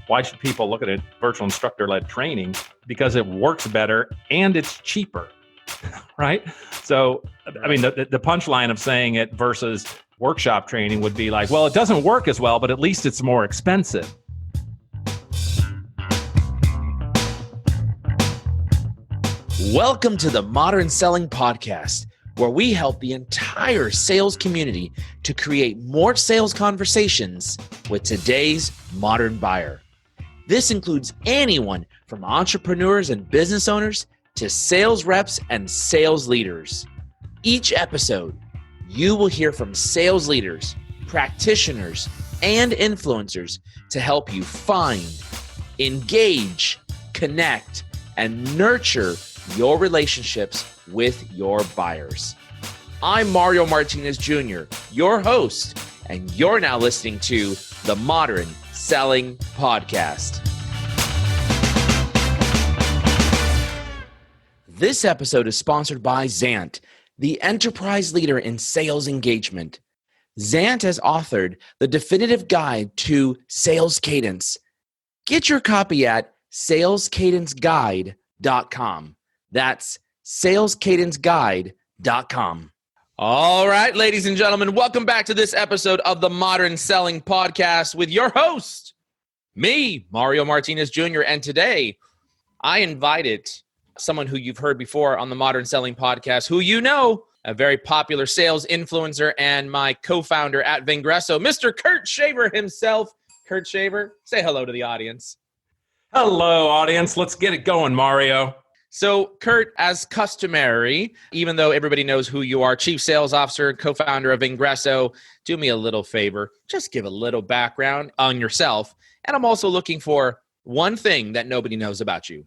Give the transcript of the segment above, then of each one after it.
why should people look at a virtual instructor-led training? Because it works better and it's cheaper, right? So, I mean, the punchline of saying it versus workshop training would be like, well, it doesn't work as well, but at least it's more expensive. Welcome to the Modern Selling Podcast, where we help the entire sales community to create more sales conversations with today's modern buyer. This includes anyone from entrepreneurs and business owners to sales reps and sales leaders. Each episode, you will hear from sales leaders, practitioners, and influencers to help you find, engage, connect, and nurture your relationships with your buyers. I'm Mario Martinez Jr., your host, and you're now listening to the Modern Selling Podcast. This episode is sponsored by Zant, the enterprise leader in sales engagement. Zant has authored the definitive guide to sales cadence. Get your copy at salescadenceguide.com. That's salescadenceguide.com. All right, ladies and gentlemen, welcome back to this episode of the Modern Selling Podcast with your host, me, Mario Martinez Jr. And today, I invited someone who you've heard before on the Modern Selling Podcast, who you know, a very popular sales influencer and my co-founder at Vengreso, Mr. Kurt Shaver himself. Kurt Shaver, say hello to the audience. Hello, audience. Let's get it going, Mario. So, Kurt, as customary, even though everybody knows who you are, Chief Sales Officer, co-founder of Vengreso, do me a little favor. Just give a little background on yourself. And I'm also looking for one thing that nobody knows about you.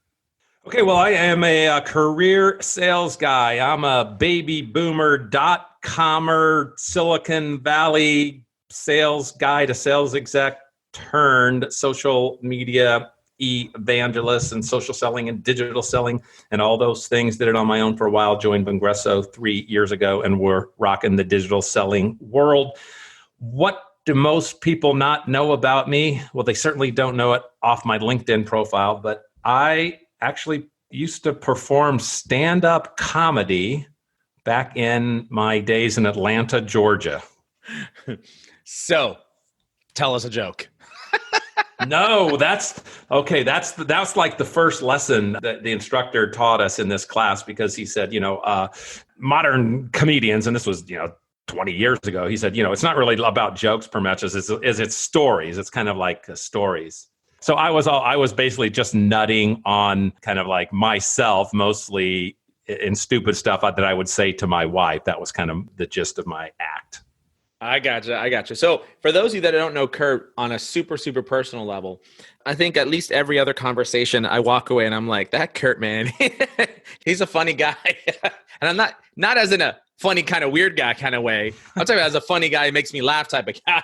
Okay, well, I am a career sales guy. I'm a baby boomer, dot-comer, Silicon Valley sales guy to sales exec turned social media evangelist and social selling and digital selling and all those things. Did it on my own for a while, joined Vengreso 3 years ago, and we're rocking the digital selling world. What do most people not know about me? Well, they certainly don't know it off my LinkedIn profile, but I actually used to perform stand-up comedy back in my days in Atlanta, Georgia. So, tell us a joke. No, that's like the first lesson that the instructor taught us in this class, because he said, modern comedians, and this was, 20 years ago, he said, it's not really about jokes per much as it's stories. It's kind of like stories. So I was basically just nutting on kind of like myself, mostly in stupid stuff that I would say to my wife. That was kind of the gist of my act. I gotcha. So for those of you that don't know Kurt on a super, super personal level, I think at least every other conversation I walk away and I'm like, that Kurt, man, he's a funny guy. And I'm not as in a funny kind of weird guy kind of way. I'm talking about as a funny guy who makes me laugh type of guy.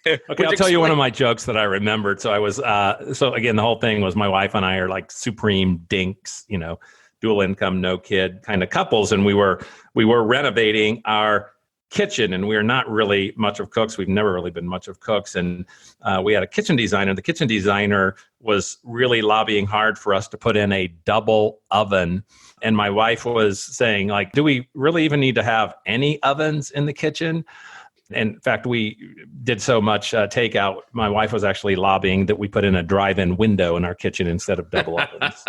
Okay, I'll tell you one of my jokes that I remembered. So I was, so again, the whole thing was my wife and I are like supreme dinks, dual income, no kid kind of couples. And we were renovating our kitchen, and we are not really much of cooks. We've never really been much of cooks. And we had a kitchen designer. The kitchen designer was really lobbying hard for us to put in a double oven. And my wife was saying, like, do we really even need to have any ovens in the kitchen? In fact, we did so much takeout. My wife was actually lobbying that we put in a drive-in window in our kitchen instead of double ovens.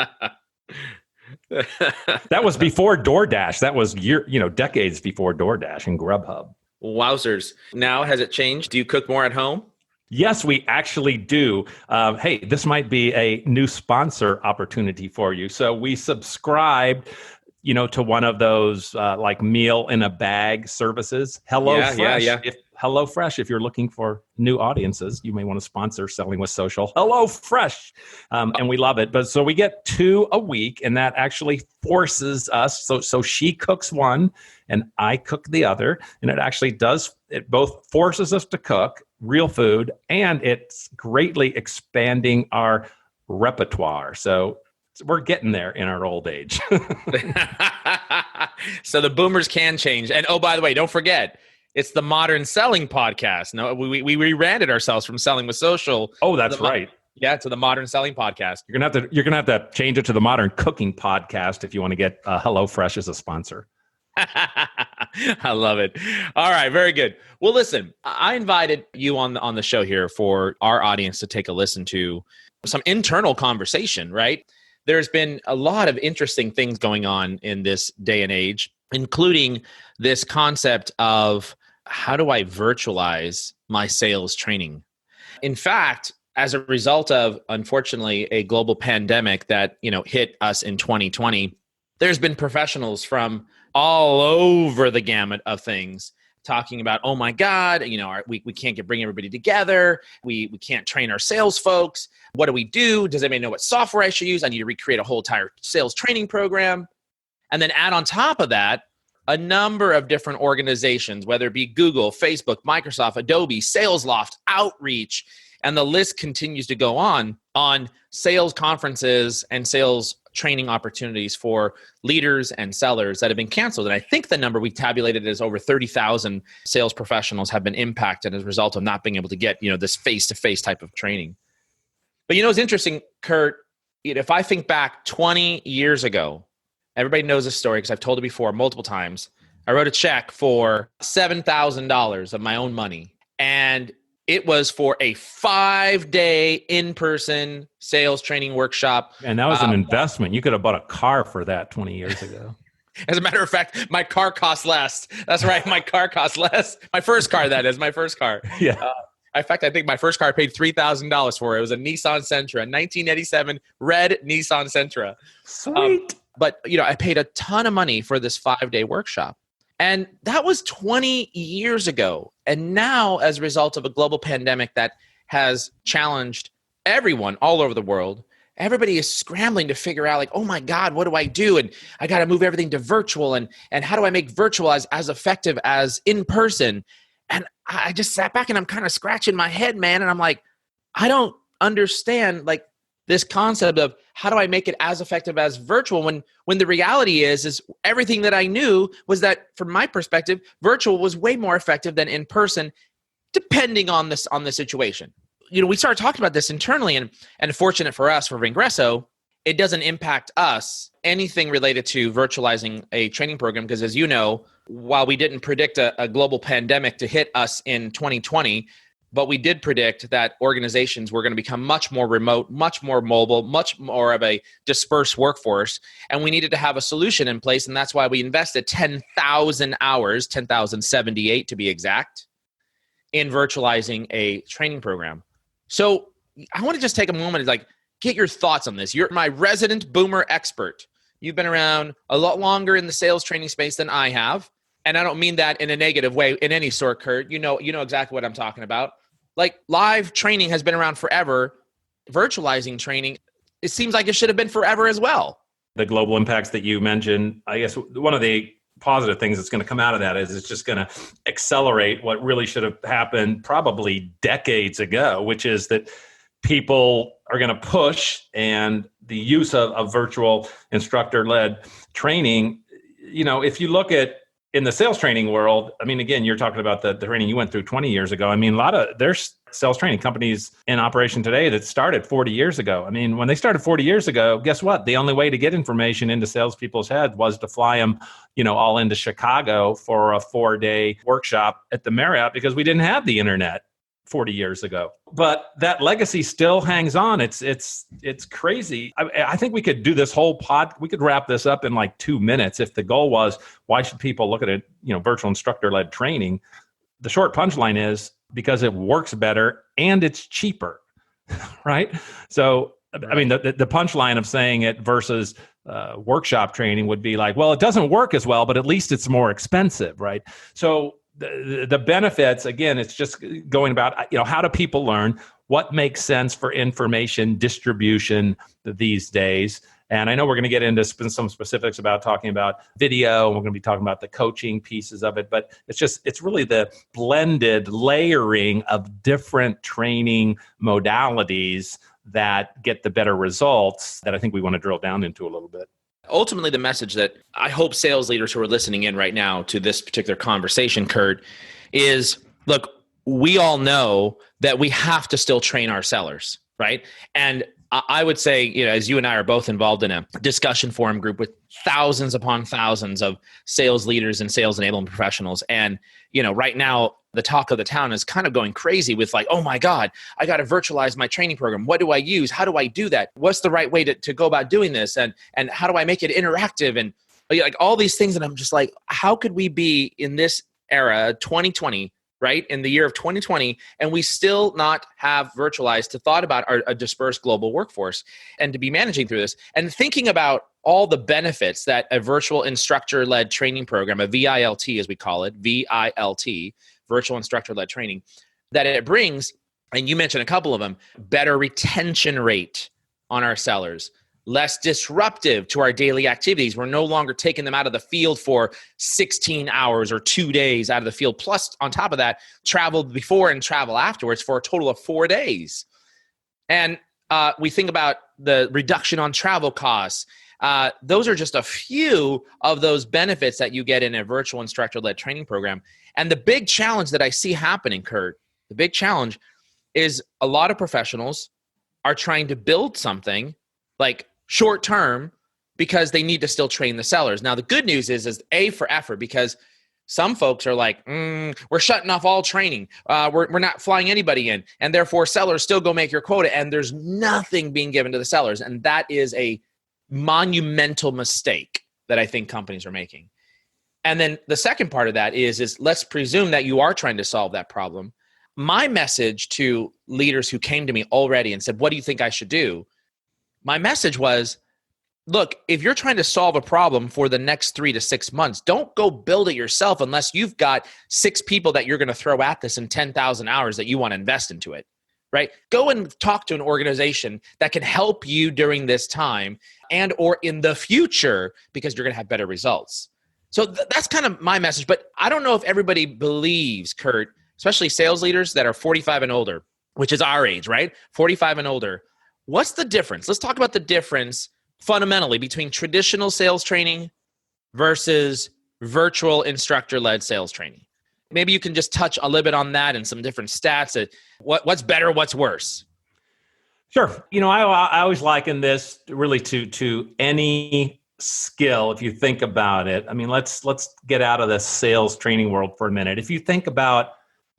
That was before DoorDash. That was decades before DoorDash and Grubhub. Wowzers. Now, has it changed? Do you cook more at home? Yes, we actually do. Hey, this might be a new sponsor opportunity for you. So we subscribed, to one of those like meal in a bag services. HelloFresh. Yeah. HelloFresh, if you're looking for new audiences, you may want to sponsor Selling with Social. HelloFresh. And we love it. But so we get 2 a week, and that actually forces us. So she cooks one and I cook the other. And it both forces us to cook real food, and it's greatly expanding our repertoire. So we're getting there in our old age. So the boomers can change. And oh, by the way, don't forget, it's the Modern Selling Podcast. No, we rebranded ourselves from Selling with Social. Oh, that's right. Yeah, to the Modern Selling Podcast. You're gonna have to change it to the Modern Cooking Podcast if you want to get HelloFresh as a sponsor. I love it. All right, very good. Well, listen, I invited you on the show here for our audience to take a listen to some internal conversation, right? There's been a lot of interesting things going on in this day and age, including this concept of how do I virtualize my sales training? In fact, as a result of, unfortunately, a global pandemic that, hit us in 2020, there's been professionals from all over the gamut of things talking about, oh my God, we can't bring everybody together. We can't train our sales folks. What do we do? Does anybody know what software I should use? I need to recreate a whole entire sales training program. And then add on top of that, a number of different organizations, whether it be Google, Facebook, Microsoft, Adobe, SalesLoft, Outreach, and the list continues to go on sales conferences and sales training opportunities for leaders and sellers that have been canceled. And I think the number we tabulated is over 30,000 sales professionals have been impacted as a result of not being able to get, this face-to-face type of training. But it's interesting, Kurt, if I think back 20 years ago, everybody knows this story because I've told it before multiple times. I wrote a check for $7,000 of my own money, and it was for a 5-day in-person sales training workshop. And that was an investment. You could have bought a car for that 20 years ago. As a matter of fact, my car cost less. That's right. My car cost less. My first car, that is. My first car. Yeah. In fact, I think my first car I paid $3,000 for. It was a Nissan Sentra, 1987 red Nissan Sentra. Sweet. But, I paid a ton of money for this 5-day workshop. And that was 20 years ago. And now, as a result of a global pandemic that has challenged everyone all over the world, everybody is scrambling to figure out, like, oh my God, what do I do? And I got to move everything to virtual. And how do I make virtual as effective as in person? And I just sat back and I'm kind of scratching my head, man. And I'm like, I don't understand, like, this concept of how do I make it as effective as virtual when the reality is everything that I knew was that, from my perspective, virtual was way more effective than in person, depending on the situation. We started talking about this internally, and fortunate for us, for Vengreso, it doesn't impact us anything related to virtualizing a training program, because as you know, while we didn't predict a global pandemic to hit us in 2020, but we did predict that organizations were going to become much more remote, much more mobile, much more of a dispersed workforce. And we needed to have a solution in place. And that's why we invested 10,000 hours, 10,078 to be exact, in virtualizing a training program. So I want to just take a moment and get your thoughts on this. You're my resident boomer expert. You've been around a lot longer in the sales training space than I have. And I don't mean that in a negative way in any sort, Kurt. You know exactly what I'm talking about. Like, live training has been around forever. Virtualizing training, it seems like it should have been forever as well. The global impacts that you mentioned, I guess one of the positive things that's going to come out of that is it's just going to accelerate what really should have happened probably decades ago, which is that people are going to push, and the use of virtual instructor-led training. If you look at in the sales training world, I mean, again, you're talking about the training you went through 20 years ago. I mean, there's sales training companies in operation today that started 40 years ago. I mean, when they started 40 years ago, guess what? The only way to get information into salespeople's heads was to fly them, all into Chicago for a 4-day workshop at the Marriott, because we didn't have the internet 40 years ago. But that legacy still hangs on. It's crazy. I think we could do this whole we could wrap this up in like 2 minutes if the goal was, why should people look at it, virtual instructor-led training? The short punchline is because it works better and it's cheaper, right? So, I mean, the punchline of saying it versus workshop training would be like, well, it doesn't work as well, but at least it's more expensive, right? So the benefits, again, it's just going about, how do people learn? What makes sense for information distribution these days? And I know we're going to get into some specifics about talking about video, and we're going to be talking about the coaching pieces of it, but it's really the blended layering of different training modalities that get the better results that I think we want to drill down into a little bit. Ultimately, the message that I hope sales leaders who are listening in right now to this particular conversation, Kurt, is, look, we all know that we have to still train our sellers. right? And I would say, as you and I are both involved in a discussion forum group with thousands upon thousands of sales leaders and sales enablement professionals. And, right now, the talk of the town is kind of going crazy with like, oh my God, I got to virtualize my training program. What do I use? How do I do that? What's the right way to go about doing this? And how do I make it interactive? And like all these things. And I'm just like, how could we be in this era, 2020, right? In the year of 2020, and we still not have virtualized to thought about a dispersed global workforce and to be managing through this and thinking about all the benefits that a virtual instructor-led training program, a VILT as we call it, VILT, virtual instructor-led training, that it brings, and you mentioned a couple of them, better retention rate on our sellers, less disruptive to our daily activities. We're no longer taking them out of the field for 16 hours or 2 days out of the field. Plus, on top of that, travel before and travel afterwards for a total of 4 days. And we think about the reduction on travel costs. Those are just a few of those benefits that you get in a virtual instructor-led training program. And the big challenge that I see happening, Kurt, the big challenge is a lot of professionals are trying to build something like short term because they need to still train the sellers. Now, the good news is A, for effort, because some folks are like, we're shutting off all training. We're not flying anybody in. And therefore, sellers still go make your quota. And there's nothing being given to the sellers. And that is a monumental mistake that I think companies are making. And then the second part of that is let's presume that you are trying to solve that problem. My message to leaders who came to me already and said, what do you think I should do? My message was, look, if you're trying to solve a problem for the next 3 to 6 months, don't go build it yourself unless you've got 6 people that you're going to throw at this in 10,000 hours that you want to invest into it, right? Go and talk to an organization that can help you during this time and or in the future because you're going to have better results. So that's kind of my message. But I don't know if everybody believes, Kurt, especially sales leaders that are 45 and older, which is our age, right? 45 and older. What's the difference? Let's talk about the difference fundamentally between traditional sales training versus virtual instructor-led sales training. Maybe you can just touch a little bit on that and some different stats. What's better, what's worse? Sure. I always liken this really to any skill. If you think about it, I mean, let's get out of the sales training world for a minute. If you think about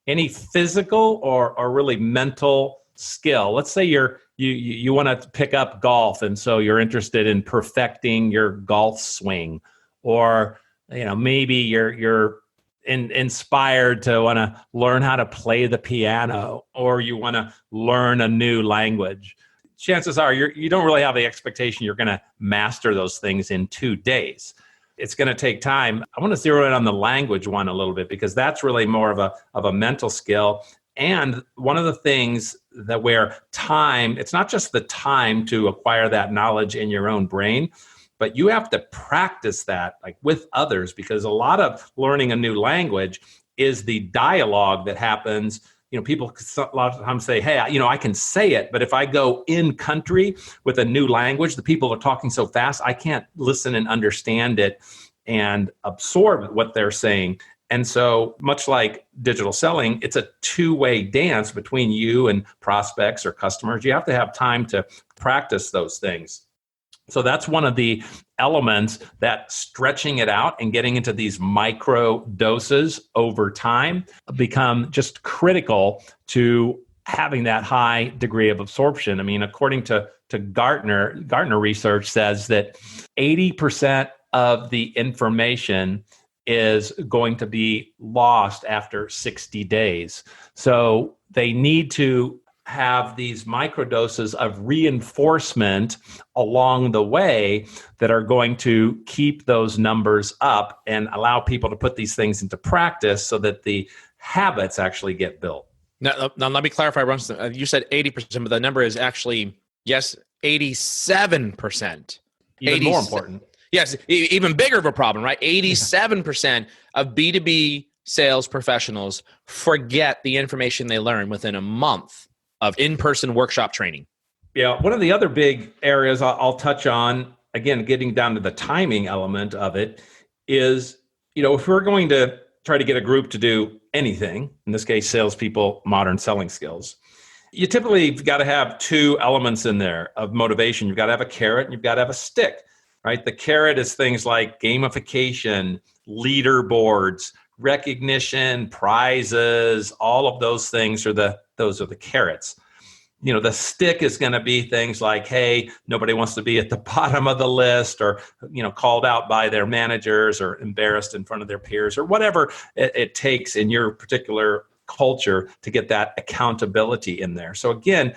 any physical or really mental skill, let's say you want to pick up golf, and so you're interested in perfecting your golf swing, or maybe you're inspired to want to learn how to play the piano, or you want to learn a new language. Chances are you don't really have the expectation you're going to master those things in 2 days. It's going to take time. I want to zero in on the language one a little bit because that's really more of a mental skill. And one of the things that where time, it's not just the time to acquire that knowledge in your own brain, but you have to practice that like with others, because a lot of learning a new language is the dialogue that happens. People a lot of times say, hey, I can say it, but if I go in country with a new language, the people are talking so fast, I can't listen and understand it and absorb what they're saying. And so much like digital selling, it's a two-way dance between you and prospects or customers. You have to have time to practice those things. So that's one of the elements that stretching it out and getting into these micro doses over time become just critical to having that high degree of absorption. I mean, according to Gartner research says that 80% of the information is going to be lost after 60 days. So they need to have these microdoses of reinforcement along the way that are going to keep those numbers up and allow people to put these things into practice so that the habits actually get built. Now let me clarify. You said 80%, but the number is actually, yes, 87%. Even more important. Yes, even bigger of a problem, right? 87% of B2B sales professionals forget the information they learn within a month of in-person workshop training. Yeah, one of the other big areas I'll touch on, again, getting down to the timing element of it, is, if we're going to try to get a group to do anything, in this case, salespeople, modern selling skills, You typically got to have two elements in there of motivation. You've got to have a carrot and you've got to have a stick, right? The carrot is things like gamification, leaderboards, recognition, prizes, all of those things those are the carrots. The stick is going to be things like, hey, nobody wants to be at the bottom of the list, or, called out by their managers, or embarrassed in front of their peers, or whatever it takes in your particular culture to get that accountability in there. So again,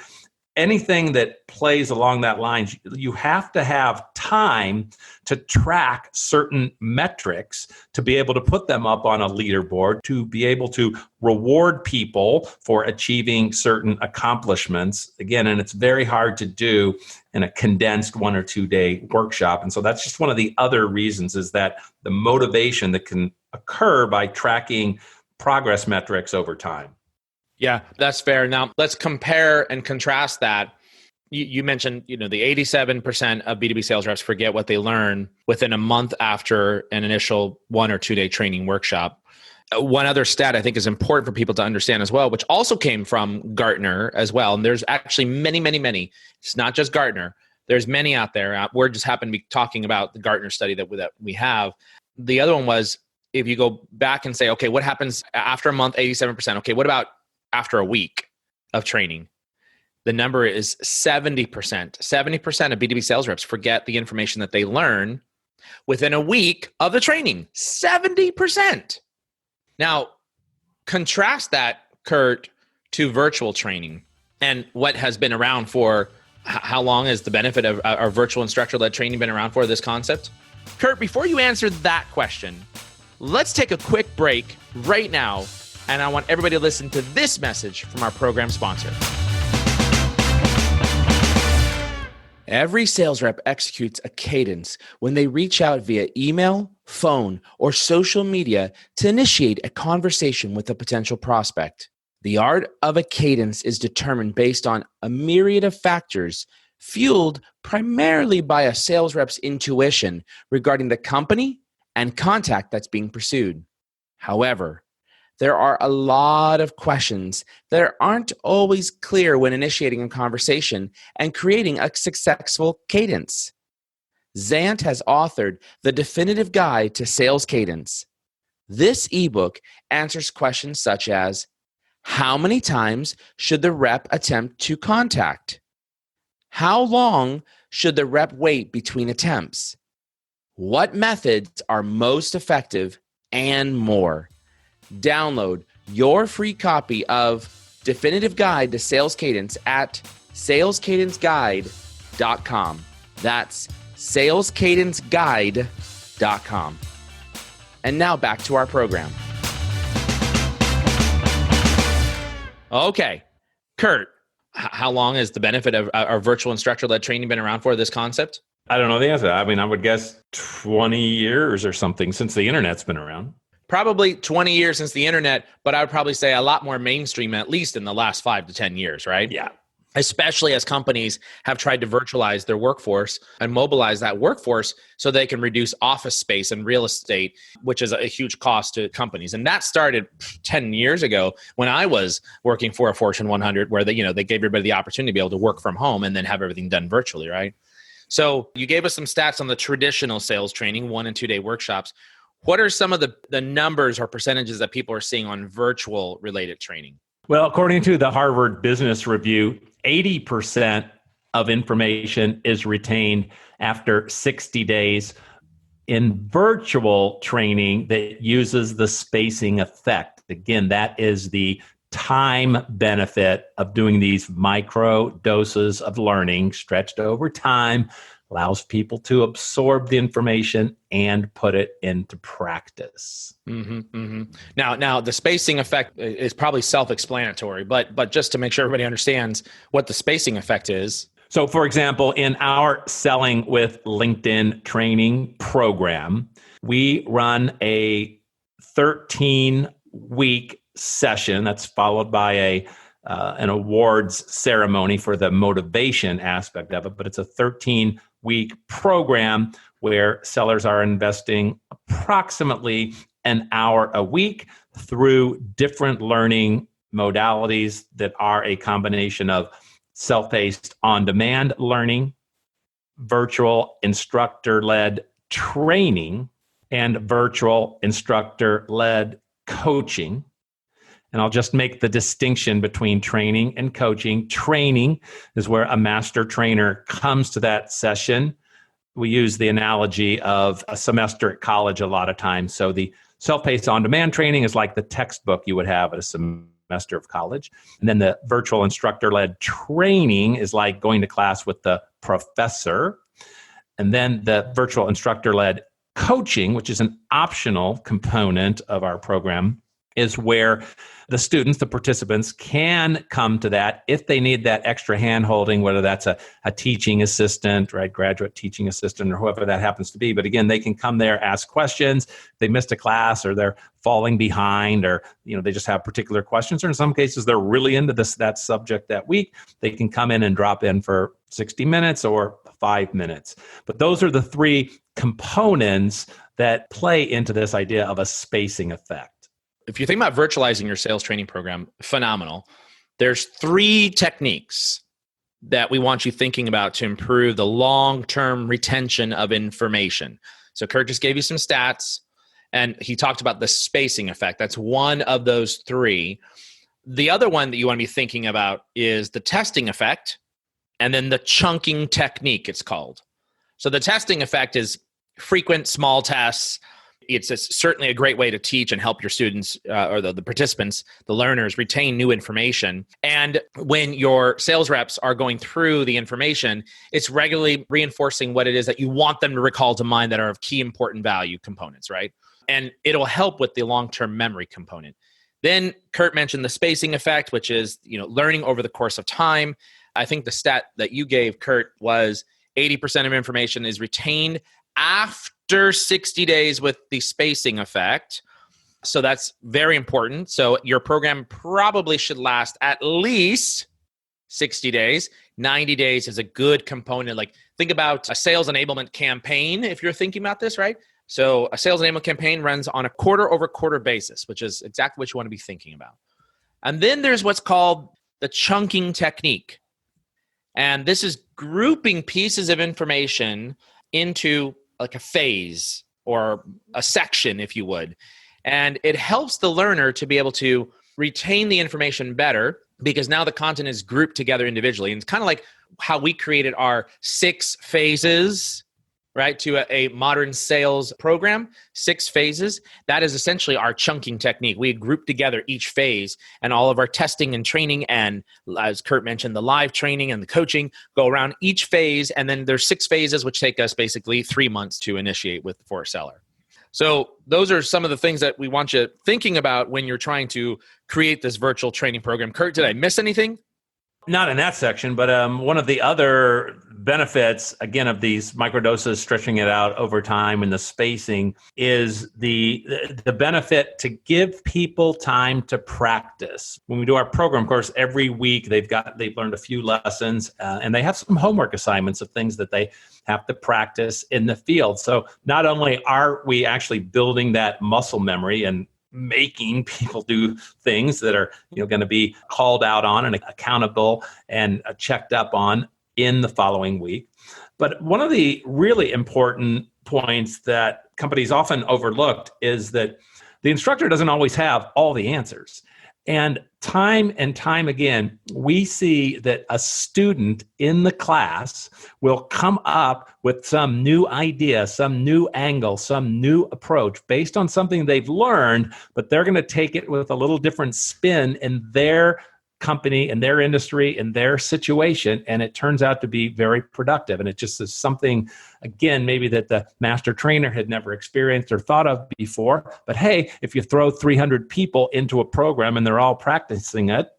anything that plays along that line, you have to have time to track certain metrics to be able to put them up on a leaderboard, to be able to reward people for achieving certain accomplishments. Again, and it's very hard to do in a condensed 1 or 2 day workshop. And so that's just one of the other reasons, is that the motivation that can occur by tracking progress metrics over time. Yeah, that's fair. Now, let's compare and contrast that. You mentioned, the 87% of B2B sales reps forget what they learn within a month after an initial 1 or 2 day training workshop. One other stat I think is important for people to understand as well, which also came from Gartner as well. And there's actually many, many, many. It's not just Gartner. There's many out there. We're just happen to be talking about the Gartner study that we have. The other one was, if you go back and say, okay, what happens after a month? 87%. Okay, what about after a week of training? The number is 70%. 70% of B2B sales reps forget the information that they learn within a week of the training. 70%. Now, contrast that, Kurt, to virtual training and what has been around for, how long has the benefit of our virtual instructor-led training been around for, this concept? Kurt, before you answer that question, let's take a quick break right now. And I want everybody to listen to this message from our program sponsor. Every sales rep executes a cadence when they reach out via email, phone, or social media to initiate a conversation with a potential prospect. The art of a cadence is determined based on a myriad of factors, fueled primarily by a sales rep's intuition regarding the company and contact that's being pursued. However, there are a lot of questions that aren't always clear when initiating a conversation and creating a successful cadence. Zant has authored the definitive guide to sales cadence. This ebook answers questions such as, how many times should the rep attempt to contact? How long should the rep wait between attempts? What methods are most effective, and more. Download your free copy of Definitive Guide to Sales Cadence at salescadenceguide.com. That's salescadenceguide.com. And now back to our program. Okay, Kurt, how long has the benefit of our virtual instructor-led training been around for, this concept? I don't know the answer. I mean, I would guess 20 years or something since the internet's been around. Probably 20 years since the internet, but I would probably say a lot more mainstream, at least in the last 5 to 10 years, right? Yeah. Especially as companies have tried to virtualize their workforce and mobilize that workforce so they can reduce office space and real estate, which is a huge cost to companies. And that started 10 years ago when I was working for a Fortune 100, where they gave everybody the opportunity to be able to work from home and then have everything done virtually, right? So you gave us some stats on the traditional sales training, 1 and 2 day workshops. What are some of the numbers or percentages that people are seeing on virtual related training? Well, according to the Harvard Business Review, 80% of information is retained after 60 days. In virtual training that uses the spacing effect, again, that is the time benefit of doing these micro doses of learning stretched over time, allows people to absorb the information and put it into practice. Now, the spacing effect is probably self-explanatory, but just to make sure everybody understands what the spacing effect is. So, for example, in our Selling with LinkedIn training program, we run a 13-week session that's followed by an awards ceremony for the motivation aspect of it, but it's a 13-week program where sellers are investing approximately an hour a week through different learning modalities that are a combination of self-paced on-demand learning, virtual instructor-led training, and virtual instructor-led coaching. And I'll just make the distinction between training and coaching. Training is where a master trainer comes to that session. We use the analogy of a semester at college a lot of times. So the self-paced on-demand training is like the textbook you would have at a semester of college. And then the virtual instructor-led training is like going to class with the professor. And then the virtual instructor-led coaching, which is an optional component of our program, is where the students, the participants, can come to that if they need that extra hand-holding, whether that's a teaching assistant, right, graduate teaching assistant, or whoever that happens to be. But again, they can come there, ask questions. If they missed a class or they're falling behind, or they just have particular questions, or in some cases they're really into that subject that week, they can come in and drop in for 60 minutes or 5 minutes. But those are the three components that play into this idea of a spacing effect. If you think about virtualizing your sales training program, phenomenal. There's 3 techniques that we want you thinking about to improve the long-term retention of information. So Kurt just gave you some stats, and he talked about the spacing effect. That's one of those 3. The other one that you want to be thinking about is the testing effect, and then the chunking technique, it's called. So the testing effect is frequent small tests. It's certainly a great way to teach and help your students or the participants, the learners, retain new information. And when your sales reps are going through the information, it's regularly reinforcing what it is that you want them to recall to mind that are of key important value components, right? And it'll help with the long-term memory component. Then Kurt mentioned the spacing effect, which is learning over the course of time. I think the stat that you gave, Kurt, was 80% of information is retained after 60 days with the spacing effect. So that's very important. So your program probably should last at least 60 days. 90 days is a good component. Like think about a sales enablement campaign if you're thinking about this, right? So a sales enablement campaign runs on a quarter-over-quarter basis, which is exactly what you want to be thinking about. And then there's what's called the chunking technique. And this is grouping pieces of information into like a phase or a section, if you would. And it helps the learner to be able to retain the information better because now the content is grouped together individually. And it's kind of like how we created our 6 phases, right, to a modern sales program, 6 phases. That is essentially our chunking technique. We group together each phase, and all of our testing and training, and as Kurt mentioned, the live training and the coaching go around each phase. And then there's 6 phases, which take us basically 3 months to initiate for a seller. So those are some of the things that we want you thinking about when you're trying to create this virtual training program. Kurt, did I miss anything? Not in that section, but one of the other benefits, again, of these microdoses, stretching it out over time and the spacing, is the benefit to give people time to practice. When we do our program, of course, every week they've learned a few lessons, and they have some homework assignments of things that they have to practice in the field. So not only are we actually building that muscle memory and making people do things that are going to be called out on and accountable and checked up on in the following week. But one of the really important points that companies often overlooked is that the instructor doesn't always have all the answers. And time again, we see that a student in the class will come up with some new idea, some new angle, some new approach based on something they've learned, but they're going to take it with a little different spin in their company, in their industry, in their situation, and it turns out to be very productive. And it just is something, again, maybe that the master trainer had never experienced or thought of before. But hey, if you throw 300 people into a program and they're all practicing it,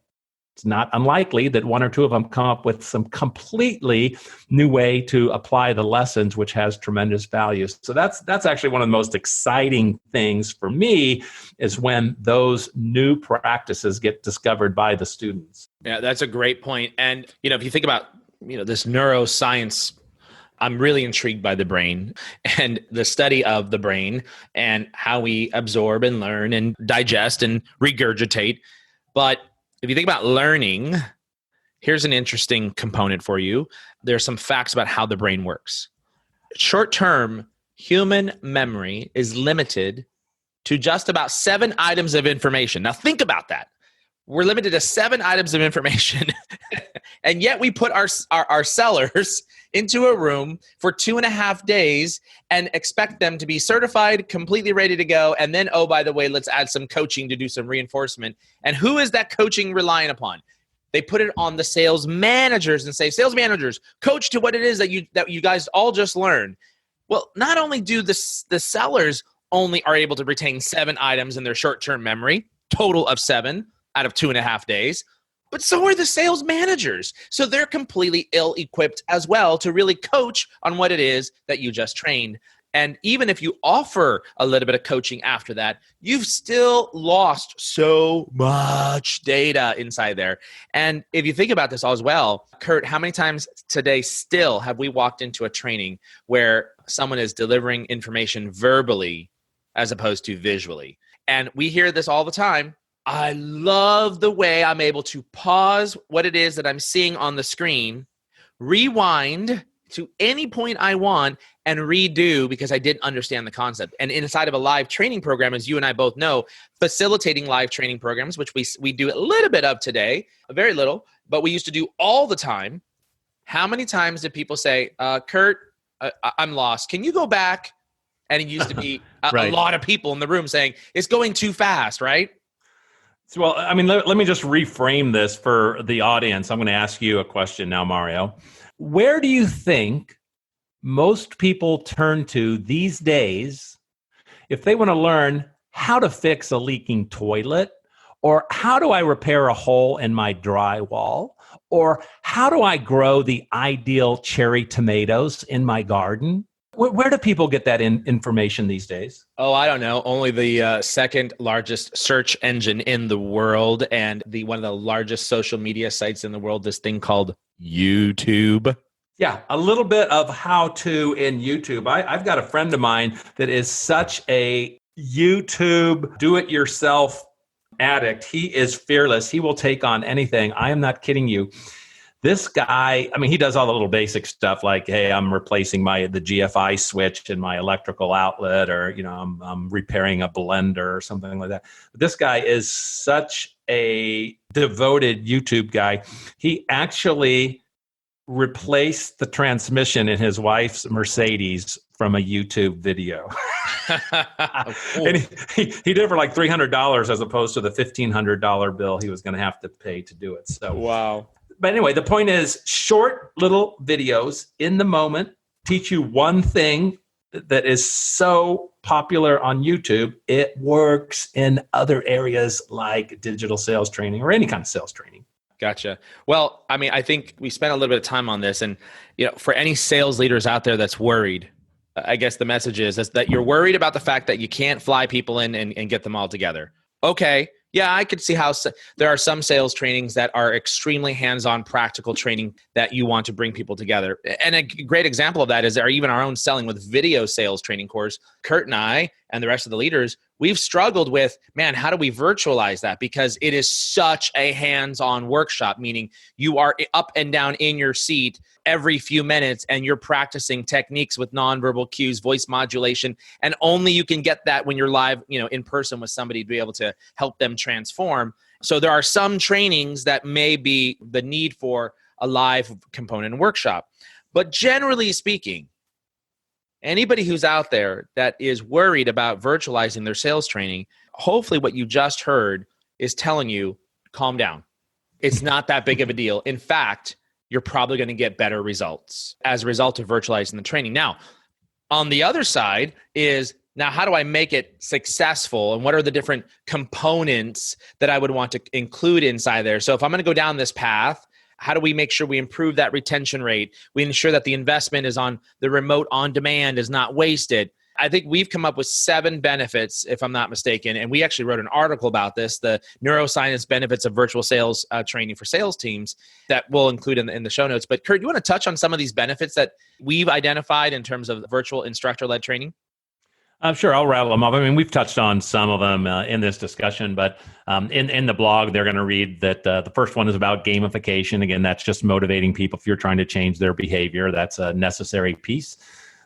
it's not unlikely that 1 or 2 of them come up with some completely new way to apply the lessons, which has tremendous value. So that's actually one of the most exciting things for me, is when those new practices get discovered by the students. Yeah, that's a great point. And if you think about this neuroscience, I'm really intrigued by the brain and the study of the brain and how we absorb and learn and digest and regurgitate. But If you think about learning, here's an interesting component for you. There's some facts about how the brain works. Short-term human memory is limited to just about 7 items of information. Now think about that. We're limited to 7 items of information, and yet we put our sellers into a room for 2.5 days and expect them to be certified, completely ready to go, and then, oh, by the way, let's add some coaching to do some reinforcement. And who is that coaching relying upon? They put it on the sales managers and say, sales managers, coach to what it is that you guys all just learned. Well, not only do the sellers only are able to retain 7 items in their short-term memory, total of 7 out of 2.5 days, but so are the sales managers. So they're completely ill-equipped as well to really coach on what it is that you just trained. And even if you offer a little bit of coaching after that, you've still lost so much data inside there. And if you think about this as well, Kurt, how many times today still have we walked into a training where someone is delivering information verbally as opposed to visually? And we hear this all the time. I love the way I'm able to pause what it is that I'm seeing on the screen, rewind to any point I want, and redo because I didn't understand the concept. And inside of a live training program, as you and I both know, facilitating live training programs, which we do a little bit of today, very little, but we used to do all the time. How many times did people say, Kurt, I'm lost. Can you go back? And it used to be right. a lot of people in the room saying, it's going too fast, right? Well, I mean, let me just reframe this for the audience. I'm going to ask you a question now, Mario. Where do you think most people turn to these days if they want to learn how to fix a leaking toilet, or how do I repair a hole in my drywall, or how do I grow the ideal cherry tomatoes in my garden? Where do people get that information these days? Oh, I don't know. Only the second largest search engine in the world and one of the largest social media sites in the world, this thing called YouTube. Yeah, a little bit of how-to in YouTube. I've got a friend of mine that is such a YouTube do-it-yourself addict. He is fearless. He will take on anything. I am not kidding you. This guy, I mean, he does all the little basic stuff like, hey, I'm replacing the GFI switch in my electrical outlet, or, I'm repairing a blender or something like that. But this guy is such a devoted YouTube guy. He actually replaced the transmission in his wife's Mercedes from a YouTube video. Cool. And he did it for like $300 as opposed to the $1,500 bill he was going to have to pay to do it. So wow. But anyway, the point is short little videos in the moment teach you one thing that is so popular on YouTube. It works in other areas like digital sales training or any kind of sales training. Gotcha. Well, I mean, I think we spent a little bit of time on this, and for any sales leaders out there that's worried, I guess the message is that you're worried about the fact that you can't fly people in and get them all together. Okay. Yeah, I could see how there are some sales trainings that are extremely hands-on practical training that you want to bring people together. And a great example of that is even our own Selling with Video sales training course. Kurt and I and the rest of the leaders, we've struggled with, man, how do we virtualize that? Because it is such a hands-on workshop, meaning you are up and down in your seat every few minutes and you're practicing techniques with nonverbal cues, voice modulation, and only you can get that when you're live, in person with somebody to be able to help them transform. So there are some trainings that may be the need for a live component and workshop. But generally speaking, anybody who's out there that is worried about virtualizing their sales training, hopefully what you just heard is telling you, calm down. It's not that big of a deal. In fact, you're probably going to get better results as a result of virtualizing the training. Now, on the other side is, now how do I make it successful? And what are the different components that I would want to include inside there? So if I'm going to go down this path, how do we make sure we improve that retention rate? We ensure that the investment is on the remote on demand is not wasted. I think we've come up with 7 benefits, if I'm not mistaken. And we actually wrote an article about this, the Neuroscience benefits of virtual sales training for sales teams, that we'll include in the show notes. But Kurt, you want to touch on some of these benefits that we've identified in terms of virtual instructor-led training? Sure, I'll rattle them off. I mean, we've touched on some of them in this discussion, but in the blog, they're going to read that the first one is about gamification. Again, that's just motivating people if you're trying to change their behavior. That's a necessary piece.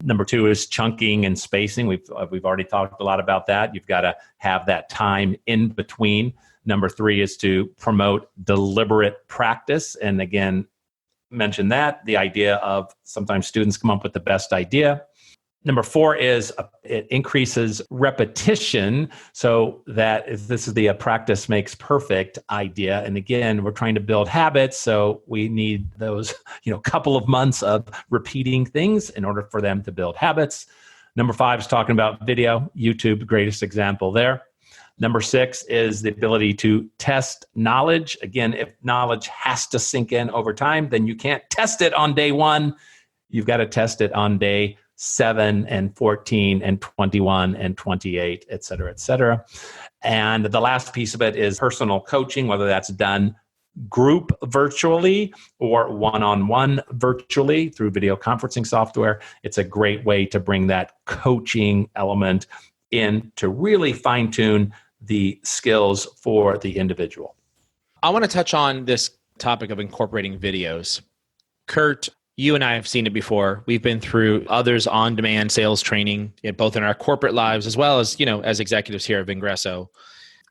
Number 2 is chunking and spacing. We've already talked a lot about that. You've got to have that time in between. Number 3 is to promote deliberate practice. And again, mention that, the idea of sometimes students come up with the best idea. Number 4 is it increases repetition, so that this is the practice makes perfect idea. And again, we're trying to build habits, so we need those couple of months of repeating things in order for them to build habits. Number 5 is talking about video. YouTube, greatest example there. Number 6 is the ability to test knowledge. Again, if knowledge has to sink in over time, then you can't test it on day 1. You've got to test it on day 7 and 14 and 21 and 28, et cetera, et cetera. And the last piece of it is personal coaching, whether that's done group virtually or one-on-one virtually through video conferencing software. It's a great way to bring that coaching element in to really fine-tune the skills for the individual. I want to touch on this topic of incorporating videos. Kurt, you and I have seen it before. We've been through others on-demand sales training, both in our corporate lives as well as, as executives here at Vengreso.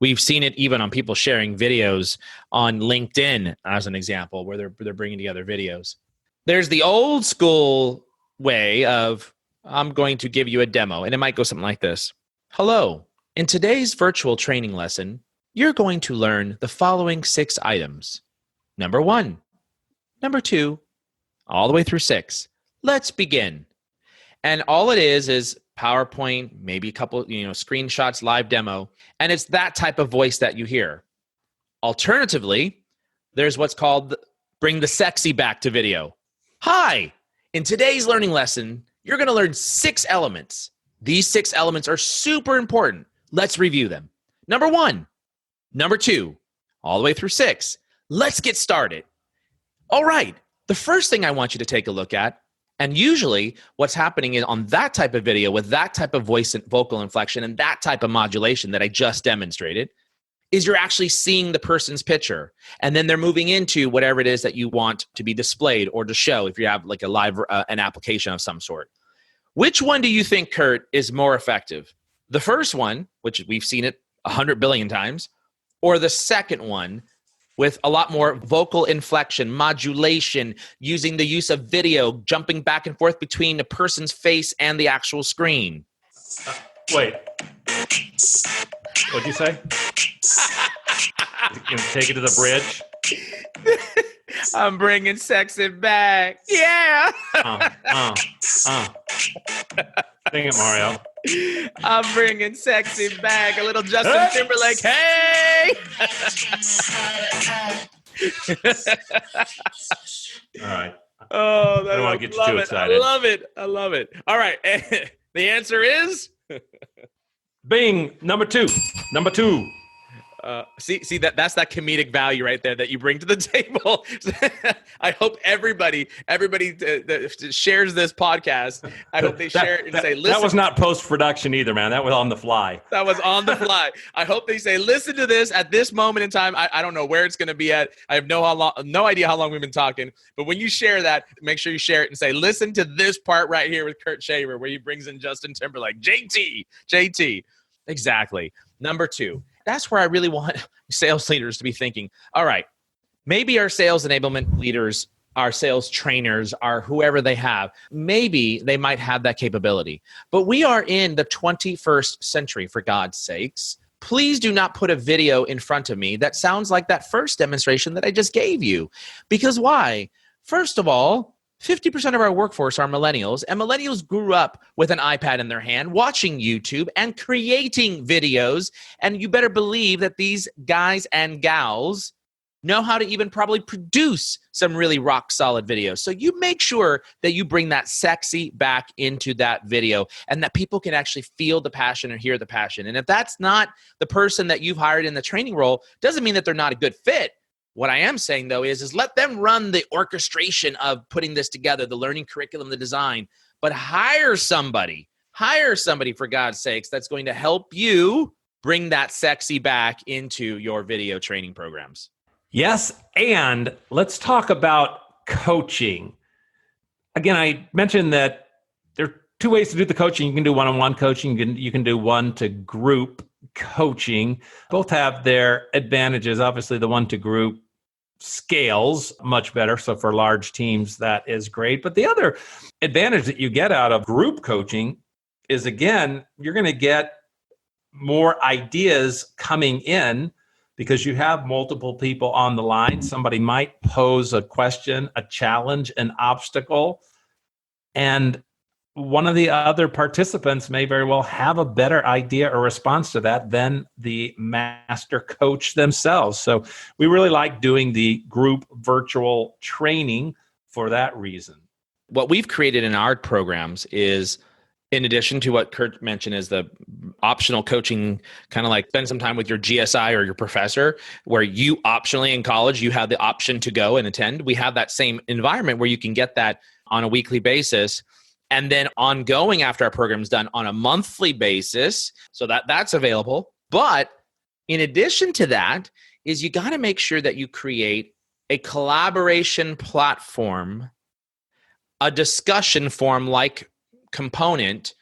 We've seen it even on people sharing videos on LinkedIn, as an example, where they're bringing together videos. There's the old school way of, I'm going to give you a demo, and it might go something like this. Hello, in today's virtual training lesson, you're going to learn the following 6 items. Number 1, number 2, all the way through 6. Let's begin. And all it is PowerPoint, maybe a couple, screenshots, live demo. And it's that type of voice that you hear. Alternatively, there's what's called bring the sexy back to video. Hi, in today's learning lesson, you're going to learn 6 elements. These 6 elements are super important. Let's review them. Number 1, number 2, all the way through 6. Let's get started. All right. The first thing I want you to take a look at, and usually what's happening is on that type of video with that type of voice and vocal inflection and that type of modulation that I just demonstrated, is you're actually seeing the person's picture. And then they're moving into whatever it is that you want to be displayed or to show if you have like a live, an application of some sort. Which one do you think, Kurt, is more effective? The first one, which we've seen it 100 billion times, or the second one, with a lot more vocal inflection, modulation, using the use of video, jumping back and forth between the person's face and the actual screen? Wait. What'd you say? You take it to the bridge? I'm bringing sexy back. Yeah. Sing it, Mario. I'm bringing sexy back. A little Justin Timberlake. Hey! All right. Oh, I don't want to get you too excited. I love it. All right. The answer is? Bing. Number two. See that's that comedic value right there that you bring to the table. I hope everybody that shares this podcast, I hope they share it and say, listen. That was not post-production either, man. That was on the fly. That was on the fly. I hope they say, listen to this at this moment in time. I don't know where it's going to be at. I have no idea how long we've been talking. But when you share that, make sure you share it and say, listen to this part right here with Kurt Shaver where he brings in Justin Timberlake. JT. Exactly. Number 2. That's where I really want sales leaders to be thinking, all right, maybe our sales enablement leaders, our sales trainers, our whoever they have, maybe they might have that capability. But we are in the 21st century, for God's sakes. Please do not put a video in front of me that sounds like that first demonstration that I just gave you. Because why? First of all, 50% of our workforce are millennials, and millennials grew up with an iPad in their hand, watching YouTube and creating videos. And you better believe that these guys and gals know how to even probably produce some really rock solid videos. So you make sure that you bring that sexy back into that video and that people can actually feel the passion or hear the passion. And if that's not the person that you've hired in the training role, doesn't mean that they're not a good fit. What I am saying, though, is let them run the orchestration of putting this together, the learning curriculum, the design, but hire somebody hire somebody, for God's sakes, that's going to help you bring that sexy back into your video training programs. Yes, and let's talk about coaching. Again, I mentioned that there are two ways to do the coaching. You can do one-on-one coaching. You can do one-to-group coaching. Both have their advantages. Obviously, the one-to-group scales much better. So for large teams, that is great. But the other advantage that you get out of group coaching is, again, you're going to get more ideas coming in because you have multiple people on the line. Somebody might pose a question, a challenge, an obstacle, and one of the other participants may very well have a better idea or response to that than the master coach themselves. So we really like doing the group virtual training for that reason. What we've created in our programs is, in addition to what Kurt mentioned, is the optional coaching, kind of like spend some time with your GSI or your professor, where you optionally in college, you have the option to go and attend. We have that same environment where you can get that on a weekly basis, and then ongoing after our program's done on a monthly basis. So that's available. But in addition to that is you got to make sure that you create a collaboration platform, a discussion forum like component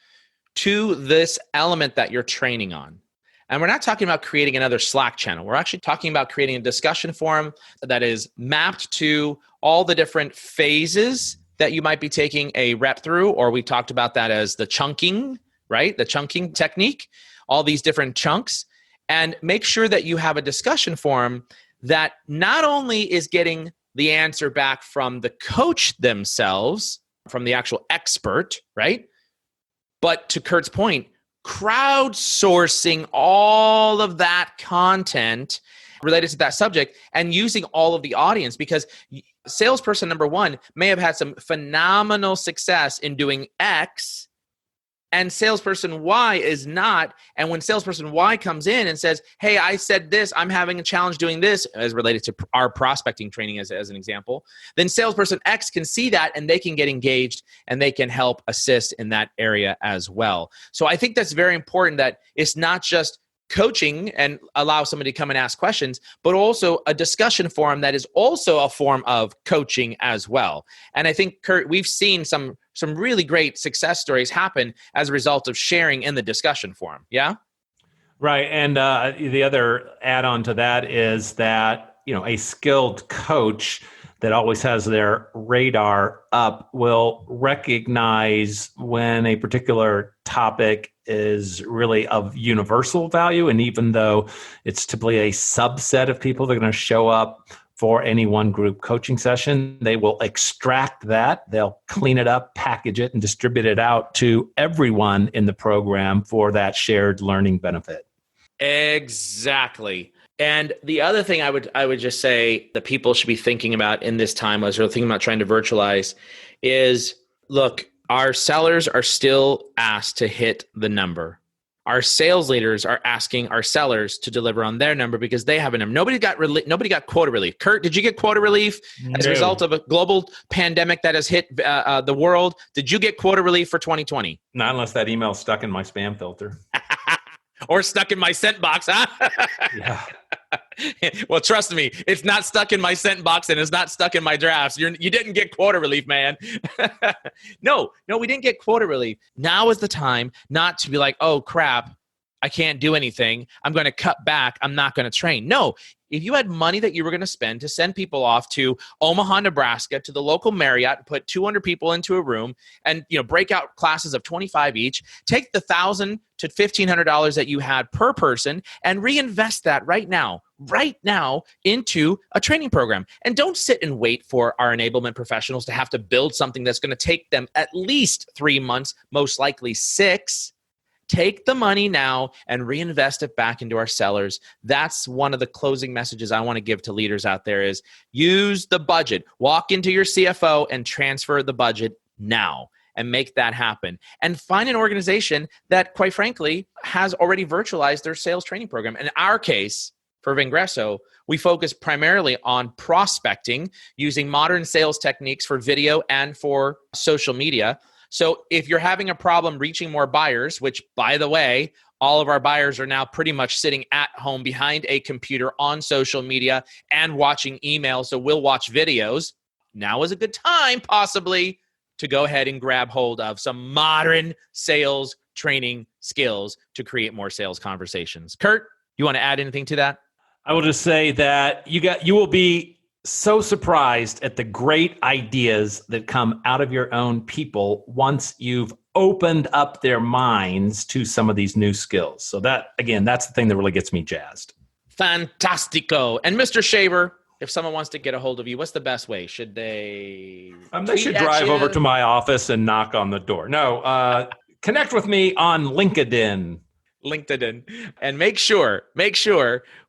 to this element that you're training on. And we're not talking about creating another Slack channel. We're actually talking about creating a discussion forum that is mapped to all the different phases that you might be taking a rep through, or we talked about that as the chunking, right? The chunking technique, all these different chunks. And make sure that you have a discussion forum that not only is getting the answer back from the coach themselves, from the actual expert, right? But to Kurt's point, crowdsourcing all of that content related to that subject and using all of the audience, because salesperson number one may have had some phenomenal success in doing X, and salesperson Y is not. And when salesperson Y comes in and says, hey, I said this, I'm having a challenge doing this, as related to our prospecting training as an example, then salesperson X can see that and they can get engaged and they can help assist in that area as well. So I think that's very important, that it's not just coaching and allow somebody to come and ask questions, but also a discussion forum that is also a form of coaching as well. And I think, Kurt, we've seen some really great success stories happen as a result of sharing in the discussion forum. Yeah? Right. And the other add-on to that is that, a skilled coach that always has their radar up will recognize when a particular topic is really of universal value. And even though it's typically a subset of people that are going to show up for any one group coaching session, they will extract that, they'll clean it up, package it, and distribute it out to everyone in the program for that shared learning benefit. Exactly. And the other thing I would just say that people should be thinking about in this time as they're thinking about trying to virtualize is, look, our sellers are still asked to hit the number. Our sales leaders are asking our sellers to deliver on their number because they have a number. Nobody got quota relief. Kurt, did you get quota relief as a result of a global pandemic that has hit the world? Did you get quota relief for 2020? Not unless that email stuck in my spam filter. Or stuck in my sent box, huh? Yeah. Well, trust me, it's not stuck in my sent box and it's not stuck in my drafts. You didn't get quota relief, man. No, we didn't get quota relief. Now is the time not to be like, oh, crap, I can't do anything. I'm going to cut back. I'm not going to train. No, if you had money that you were going to spend to send people off to Omaha, Nebraska, to the local Marriott, put 200 people into a room and break out classes of 25 each, take the $1,000 to $1,500 that you had per person and reinvest that right now into a training program. And don't sit and wait for our enablement professionals to have to build something that's going to take them at least 3 months, most likely 6. Take the money now and reinvest it back into our sellers. That's one of the closing messages I want to give to leaders out there is use the budget. Walk into your CFO and transfer the budget now and make that happen. And find an organization that, quite frankly, has already virtualized their sales training program. In our case, for Vengreso, we focus primarily on prospecting using modern sales techniques for video and for social media. So if you're having a problem reaching more buyers, which by the way, all of our buyers are now pretty much sitting at home behind a computer on social media and watching emails. So we'll watch videos. Now is a good time possibly to go ahead and grab hold of some modern sales training skills to create more sales conversations. Kurt, you want to add anything to that? I will just say that you will be so surprised at the great ideas that come out of your own people once you've opened up their minds to some of these new skills. So that, again, that's the thing that really gets me jazzed. Fantastico. And Mr. Shaver, if someone wants to get a hold of you, what's the best way? Should they? They should drive over to my office and knock on the door. No, connect with me on LinkedIn. And make sure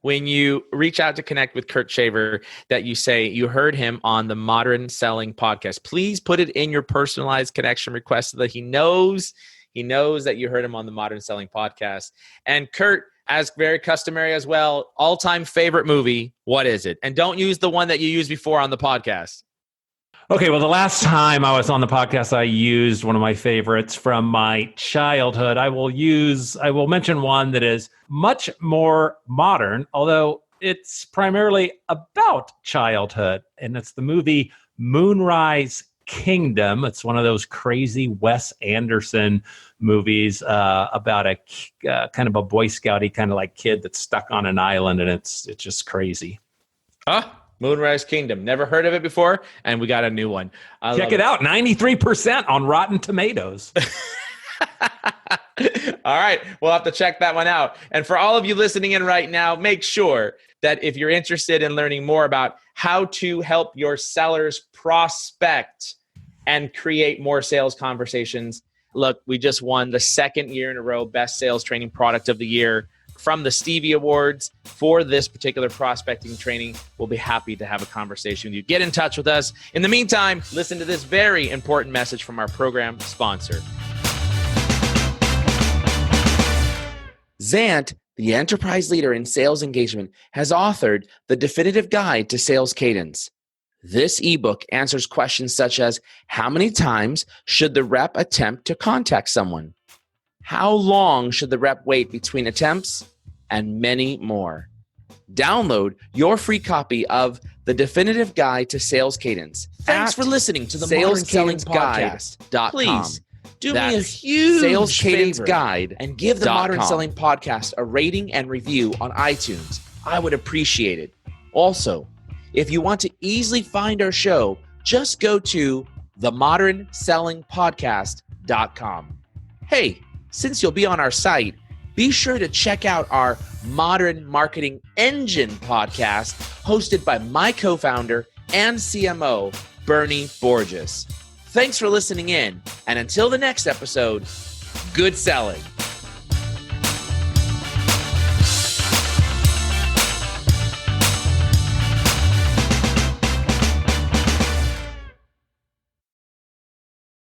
when you reach out to connect with Kurt Shaver that you say you heard him on the Modern Selling Podcast. Please put it in your personalized connection request so that he knows that you heard him on the Modern Selling Podcast. And Kurt, as very customary as well, all-time favorite movie, what is it? And don't use the one that you used before on the podcast. Okay, well, the last time I was on the podcast, I used one of my favorites from my childhood. I will mention one that is much more modern, although it's primarily about childhood, and it's the movie Moonrise Kingdom. It's one of those crazy Wes Anderson movies about a kind of a Boy Scouty kind of like kid that's stuck on an island, and it's just crazy. Moonrise Kingdom. Never heard of it before, and we got a new one. Check it out. 93% on Rotten Tomatoes. All right. We'll have to check that one out. And for all of you listening in right now, make sure that if you're interested in learning more about how to help your sellers prospect and create more sales conversations, look, we just won the second year in a row Best Sales Training Product of the Year from the Stevie Awards for this particular prospecting training. We'll be happy to have a conversation with you. Get in touch with us. In the meantime, listen to this very important message from our program sponsor. Zant, the enterprise leader in sales engagement, has authored the definitive guide to sales cadence. This ebook answers questions such as, how many times should the rep attempt to contact someone? How long should the rep wait between attempts? And many more. Download your free copy of The Definitive Guide to Sales Cadence. Thanks for listening to the Modern Selling Podcast. Please do me a huge Sales Cadence Guide and give the Modern Selling Podcast a rating and review on iTunes. I would appreciate it. Also, if you want to easily find our show, just go to themodernsellingpodcast.com. Hey, since you'll be on our site, be sure to check out our Modern Marketing Engine podcast hosted by my co-founder and CMO, Bernie Borges. Thanks for listening in, and until the next episode, good selling.